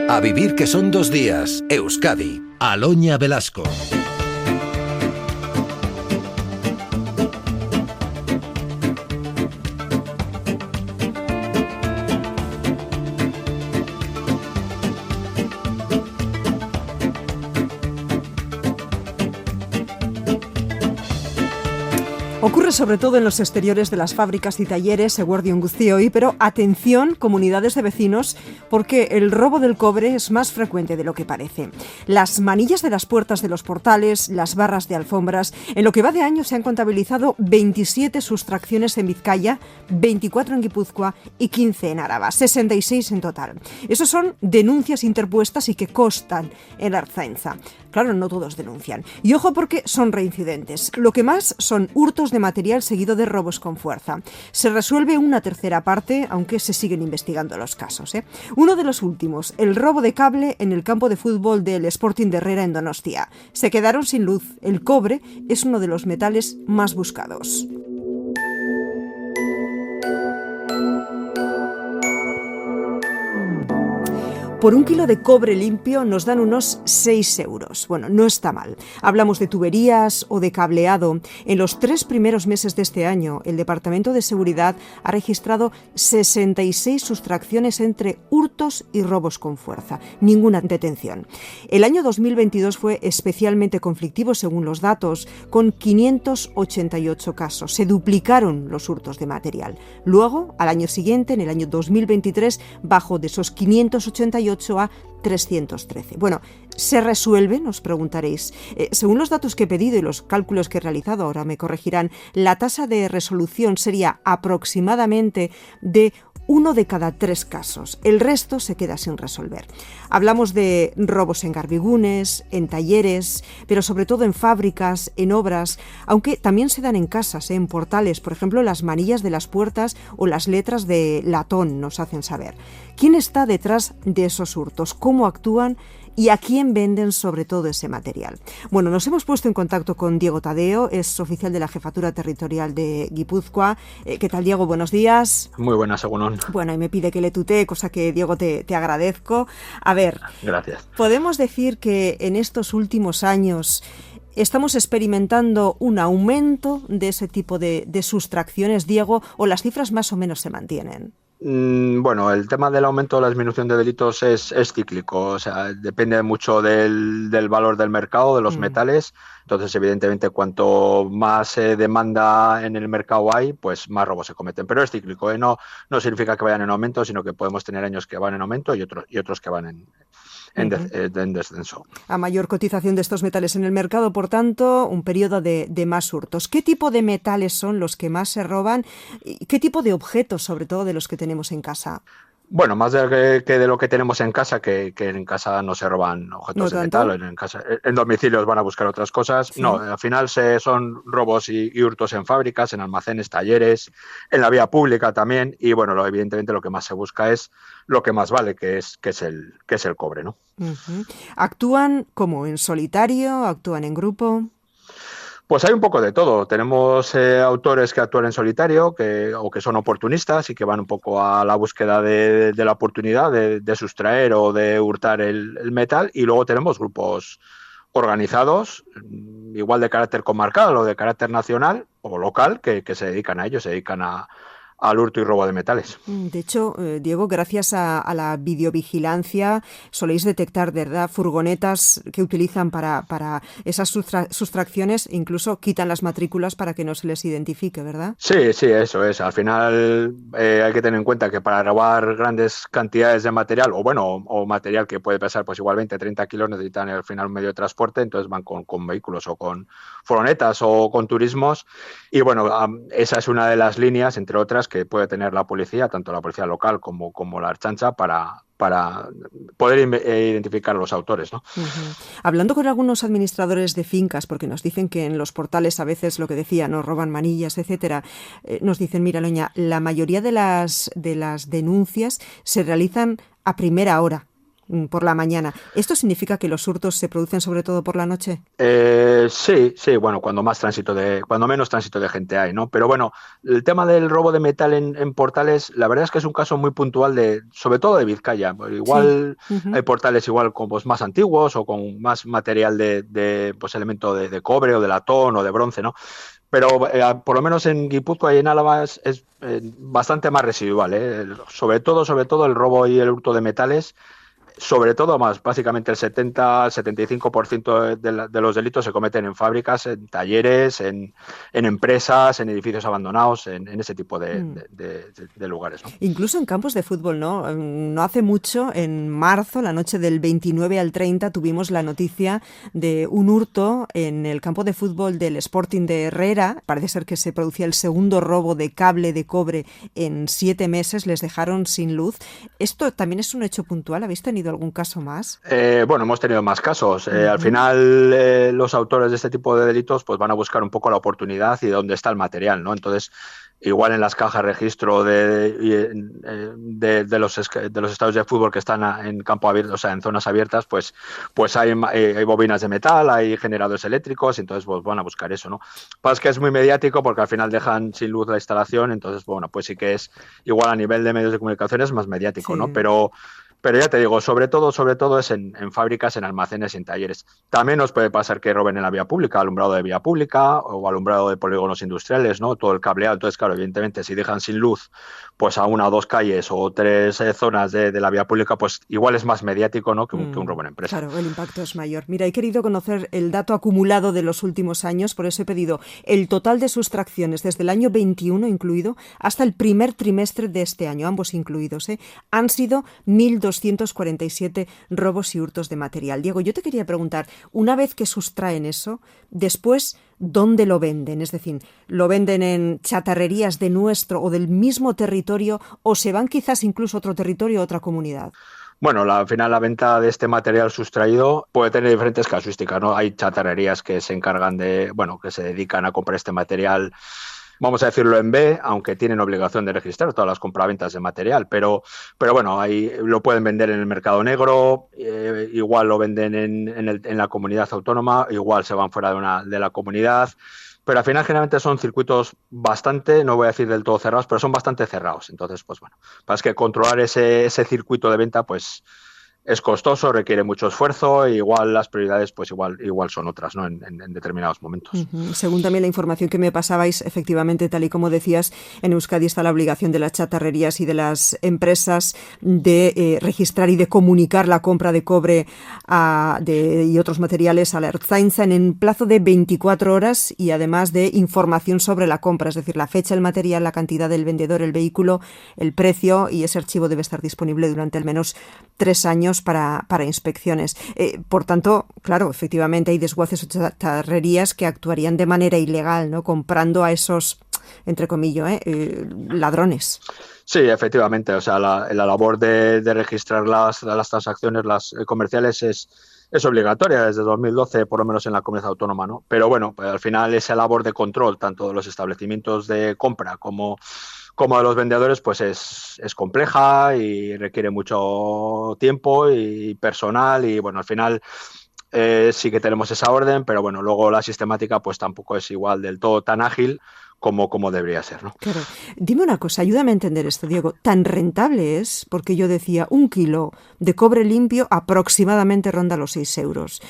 A vivir que son 2 días. Euskadi. Aloña Velasco. Ocurre sobre todo en los exteriores de las fábricas y talleres, eguerdion guztioi, pero atención, comunidades de vecinos, porque el robo del cobre es más frecuente de lo que parece. Las manillas de las puertas de los portales, las barras de alfombras, en lo que va de año se han contabilizado 27 sustracciones en Vizcaya, 24 en Guipúzcoa y 15 en Araba, 66 en total. Esos son denuncias interpuestas y que constan en la Ertzaintza. Claro, no todos denuncian. Y ojo porque son reincidentes. Lo que más son hurtos de material seguido de robos con fuerza. Se resuelve una tercera parte, aunque se siguen investigando los casos. Uno de los últimos, el robo de cable en el campo de fútbol del Sporting de Herrera en Donostia. Se quedaron sin luz. El cobre es uno de los metales más buscados. Por 1 kilo de cobre limpio nos dan unos 6 euros. Bueno, no está mal. Hablamos de tuberías o de cableado. En los 3 primeros meses de este año, el Departamento de Seguridad ha registrado 66 sustracciones entre hurtos y robos con fuerza. Ninguna detención. El año 2022 fue especialmente conflictivo según los datos, con 588 casos. Se duplicaron los hurtos de material. Luego, al año siguiente, en el año 2023, bajó de esos 588 a 313. Bueno, ¿se resuelven? Os preguntaréis. Según los datos que he pedido y los cálculos que he realizado, ahora me corregirán, la tasa de resolución sería aproximadamente de 1 de cada 3 casos. El resto se queda sin resolver. Hablamos de robos en garbigunes, en talleres, pero sobre todo en fábricas, en obras, aunque también se dan en casas, en portales, por ejemplo, las manillas de las puertas o las letras de latón nos hacen saber. ¿Quién está detrás de esos hurtos? ¿Cómo actúan? ¿Y a quién venden sobre todo ese material? Bueno, nos hemos puesto en contacto con Diego Tadeo, es oficial de la Jefatura Territorial de Guipúzcoa. ¿Qué tal, Diego? Buenos días. Muy buenas, Egunon. Bueno, y me pide que le tutee, cosa que, Diego, te agradezco. A ver, gracias. ¿Podemos decir que en estos últimos años estamos experimentando un aumento de ese tipo de sustracciones, Diego, o las cifras más o menos se mantienen? Bueno, el tema del aumento o la disminución de delitos es cíclico, o sea, depende mucho del valor del mercado, de los metales. Entonces, evidentemente, cuanto más demanda en el mercado hay, pues más robos se cometen. Pero es cíclico, no significa que vayan en aumento, sino que podemos tener años que van en aumento y otros que van en descenso. A mayor cotización de estos metales en el mercado, por tanto, un periodo de más hurtos. ¿Qué tipo de metales son los que más se roban? ¿Qué tipo de objetos, sobre todo, de los que tenemos en casa? Bueno, más de lo que tenemos en casa, que en casa no se roban objetos de metal, en domicilios van a buscar otras cosas. ¿Sí? No, al final son robos y hurtos en fábricas, en almacenes, talleres, en la vía pública también. Y bueno, evidentemente lo que más se busca es lo que más vale, que es el cobre, ¿no? Uh-huh. ¿Actúan como en solitario? ¿Actúan en grupo? Pues hay un poco de todo. Tenemos autores que actúan en solitario o que son oportunistas y que van un poco a la búsqueda de la oportunidad de sustraer o de hurtar el metal. Y luego tenemos grupos organizados, igual de carácter comarcal o de carácter nacional o local, que se dedican a ello, se dedican al hurto y robo de metales. De hecho, Diego, gracias a la videovigilancia soléis detectar, ¿verdad?, furgonetas que utilizan para esas sustracciones, incluso quitan las matrículas para que no se les identifique, ¿verdad? Sí, eso es. Al final hay que tener en cuenta que para robar grandes cantidades de material, o material que puede pesar pues igual 20, 30 kilos, necesitan al final un medio de transporte, entonces van con vehículos o con furgonetas o con turismos. Y bueno, esa es una de las líneas, entre otras, que puede tener la policía, tanto la policía local como la Ertzaintza, para poder identificar a los autores, ¿no? Uh-huh. Hablando con algunos administradores de fincas, porque nos dicen que en los portales a veces, lo que decía, nos roban manillas, etcétera, nos dicen, mira, Loña, la mayoría de las denuncias se realizan a primera hora. por la mañana. ¿Esto significa que los hurtos se producen sobre todo por la noche? Sí, bueno, cuando menos tránsito de gente hay, ¿no? Pero bueno, el tema del robo de metal en portales, la verdad es que es un caso muy puntual sobre todo de Vizcaya. Sí. Igual Ujú. hay portales igual con pues, más antiguos o con más material pues elemento de cobre o de latón o de bronce, ¿no? Pero por lo menos en Guipúzcoa y en Álava es bastante más residual, ¿eh? Sobre todo el robo y el hurto de metales. Sobre todo, más básicamente el 70-75% de los delitos se cometen en fábricas, en talleres, en empresas, en edificios abandonados, en ese tipo Mm. de lugares, ¿no? Incluso en campos de fútbol, ¿no? No hace mucho, en marzo, la noche del 29 al 30, tuvimos la noticia de un hurto en el campo de fútbol del Sporting de Herrera. Parece ser que se producía el segundo robo de cable de cobre en 7 meses. Les dejaron sin luz. ¿Esto también es un hecho puntual? ¿Habéis tenido algún caso más? Bueno, hemos tenido más casos. Al Ujú. final, los autores de este tipo de delitos pues van a buscar un poco la oportunidad y dónde está el material, ¿no? Entonces, igual en las cajas de registro de los estadios de fútbol que están en campo abierto, o sea, en zonas abiertas, pues hay bobinas de metal, hay generadores eléctricos, entonces pues van a buscar eso, ¿no? Pasa que es muy mediático porque al final dejan sin luz la instalación, entonces, bueno, pues sí que es igual a nivel de medios de comunicación es más mediático, ¿no? Sí. Pero ya te digo, sobre todo es en fábricas, en almacenes y en talleres. También nos puede pasar que roben en la vía pública, alumbrado de vía pública o alumbrado de polígonos industriales, ¿no? Todo el cableado. Entonces, claro, evidentemente, si dejan sin luz pues a una o dos calles o tres zonas de la vía pública, pues igual es más mediático, ¿no? que un robo en empresa. Claro, el impacto es mayor. Mira, he querido conocer el dato acumulado de los últimos años, por eso he pedido el total de sustracciones desde el año 21 incluido hasta el primer trimestre de este año, ambos incluidos, ¿eh? Han sido 1.247 robos y hurtos de material. Diego, yo te quería preguntar, una vez que sustraen eso, después, ¿dónde lo venden? Es decir, ¿lo venden en chatarrerías de nuestro o del mismo territorio o se van quizás incluso a otro territorio, a otra comunidad? Bueno, al final la venta de este material sustraído puede tener diferentes casuísticas, ¿no? Hay chatarrerías que se encargan bueno, que se dedican a comprar este material, vamos a decirlo en B, aunque tienen obligación de registrar todas las compraventas de material, pero bueno, ahí lo pueden vender en el mercado negro, igual lo venden en la comunidad autónoma, igual se van fuera de la comunidad. Pero al final generalmente son circuitos bastante, no voy a decir del todo cerrados, pero son bastante cerrados. Entonces, pues bueno, es que controlar ese circuito de venta, pues es costoso, requiere mucho esfuerzo, e igual las prioridades, pues igual son otras, ¿no? En determinados momentos. Según también la información que me pasabais, efectivamente, tal y como decías, en Euskadi está la obligación de las chatarrerías y de las empresas de registrar y de comunicar la compra de cobre y otros materiales a la Ertzaintza en un plazo de 24 horas y además de información sobre la compra, es decir, la fecha, el material, la cantidad del vendedor, el vehículo, el precio, y ese archivo debe estar disponible durante al menos 3 años para inspecciones. Por tanto, claro, efectivamente hay desguaces o chatarrerías que actuarían de manera ilegal, ¿no? Comprando a esos, entre comillas, ladrones. Sí, efectivamente. O sea, la labor de registrar las transacciones comerciales es obligatoria desde 2012, por lo menos en la comunidad autónoma, ¿no? Pero bueno, pues al final esa labor de control, tanto de los establecimientos de compra como de los vendedores, pues es compleja y requiere mucho tiempo y personal y bueno, al final sí que tenemos esa orden, pero bueno, luego la sistemática pues tampoco es igual del todo tan ágil como debería ser, ¿no? Claro. Dime una cosa, ayúdame a entender esto, Diego. ¿Tan rentable es? Porque yo decía, 1 kilo de cobre limpio aproximadamente ronda los 6 euros.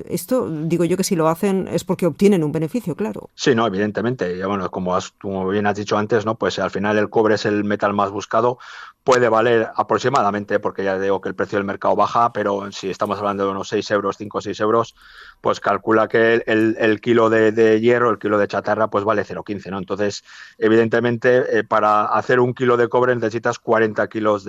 Esto, digo yo que si lo hacen es porque obtienen un beneficio, claro. Sí, no, evidentemente. Y bueno, como bien has dicho antes, ¿no? Pues al final el cobre es el metal más buscado. Puede valer aproximadamente, porque ya digo que el precio del mercado baja, pero si estamos hablando de unos 6 euros, 5 o 6 euros, pues calcula que el kilo de hierro, el kilo de chatarra, pues vale 0,15, ¿no? Entonces, evidentemente, para hacer 1 kilo de cobre necesitas 40 kilos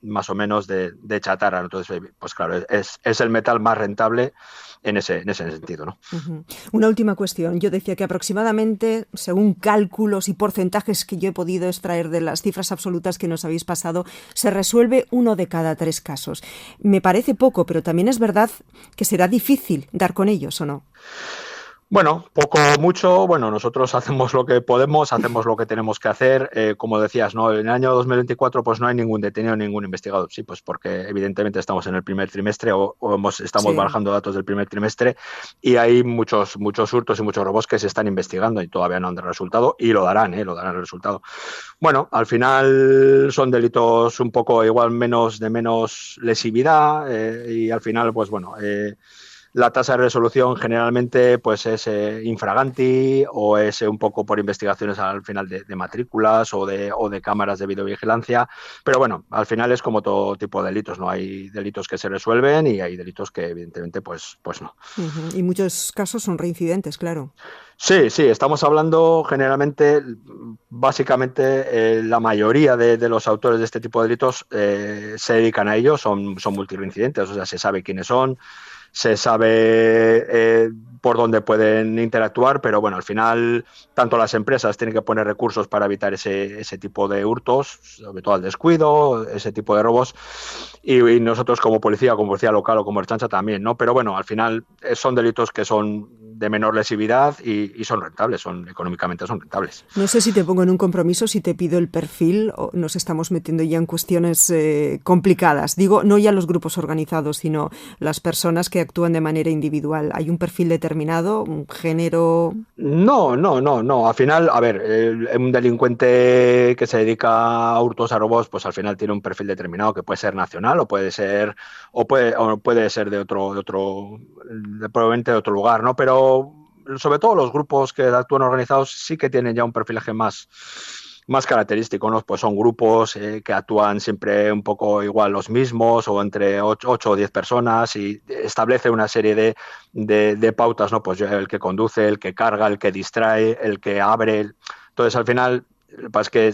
más o menos de chatarra. Entonces, pues claro, es el metal más rentable en ese sentido, ¿no? Uh-huh. Una última cuestión. Yo decía que aproximadamente, según cálculos y porcentajes que yo he podido extraer de las cifras absolutas que nos habéis pasado, se resuelve 1 de cada 3 casos. Me parece poco, pero también es verdad que será difícil dar con ellos, ¿o no? Bueno, poco o mucho, bueno, nosotros hacemos lo que podemos, hacemos lo que tenemos que hacer. Como decías, ¿no? En el año 2024 pues no hay ningún detenido, ningún investigado. Sí, pues porque evidentemente estamos en el primer trimestre estamos Sí. barajando datos del primer trimestre y hay muchos hurtos y muchos robos que se están investigando y todavía no han dado resultado y lo darán el resultado. Bueno, al final son delitos un poco igual de menos lesividad y al final, pues bueno, la tasa de resolución generalmente pues es infraganti o es un poco por investigaciones al final de matrículas o de cámaras de videovigilancia, pero bueno, al final es como todo tipo de delitos, ¿no? Hay delitos que se resuelven y hay delitos que evidentemente pues no. Ujú. Y muchos casos son reincidentes, claro. Sí, sí, estamos hablando generalmente, básicamente la mayoría de los autores de este tipo de delitos se dedican a ello, son multireincidentes, o sea, se sabe quiénes son, se sabe por dónde pueden interactuar, pero bueno, al final tanto las empresas tienen que poner recursos para evitar ese tipo de hurtos, sobre todo al descuido, ese tipo de robos, y nosotros como policía local o como Ertzaintza también, ¿no? Pero bueno, al final son delitos que son de menor lesividad y son rentables, económicamente son rentables. No sé si te pongo en un compromiso, si te pido el perfil, o nos estamos metiendo ya en cuestiones complicadas. Digo, no ya los grupos organizados, sino las personas que actúan de manera individual. ¿Hay un perfil determinado, un género? No. Al final, a ver, un delincuente que se dedica a hurtos, a robos, pues al final tiene un perfil determinado que puede ser nacional o puede ser probablemente de otro lugar, ¿no? Pero sobre todo los grupos que actúan organizados sí que tienen ya un perfilaje más característico, ¿no? Pues son grupos que actúan siempre un poco igual los mismos o entre 8 o 10 personas y establece una serie de pautas, ¿no? Pues el que conduce, el que carga, el que distrae, el que abre. Entonces, al final, es que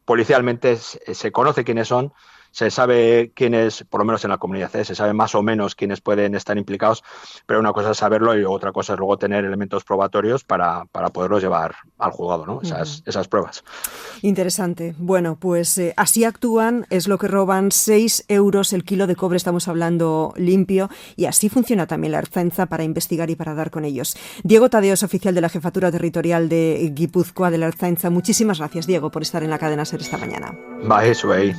policialmente se conoce quiénes son, se sabe quiénes, por lo menos en la comunidad, se sabe más o menos quiénes pueden estar implicados, pero una cosa es saberlo y otra cosa es luego tener elementos probatorios para poderlos llevar al juzgado, ¿no? Esas pruebas. Interesante. Bueno, pues así actúan, es lo que roban, 6 euros el kilo de cobre, estamos hablando limpio, y así funciona también la Ertzaintza para investigar y para dar con ellos. Diego Tadeo es oficial de la Jefatura Territorial de Guipúzcoa de la Ertzaintza. Muchísimas gracias, Diego, por estar en la cadena SER esta mañana. Va, eso ahí.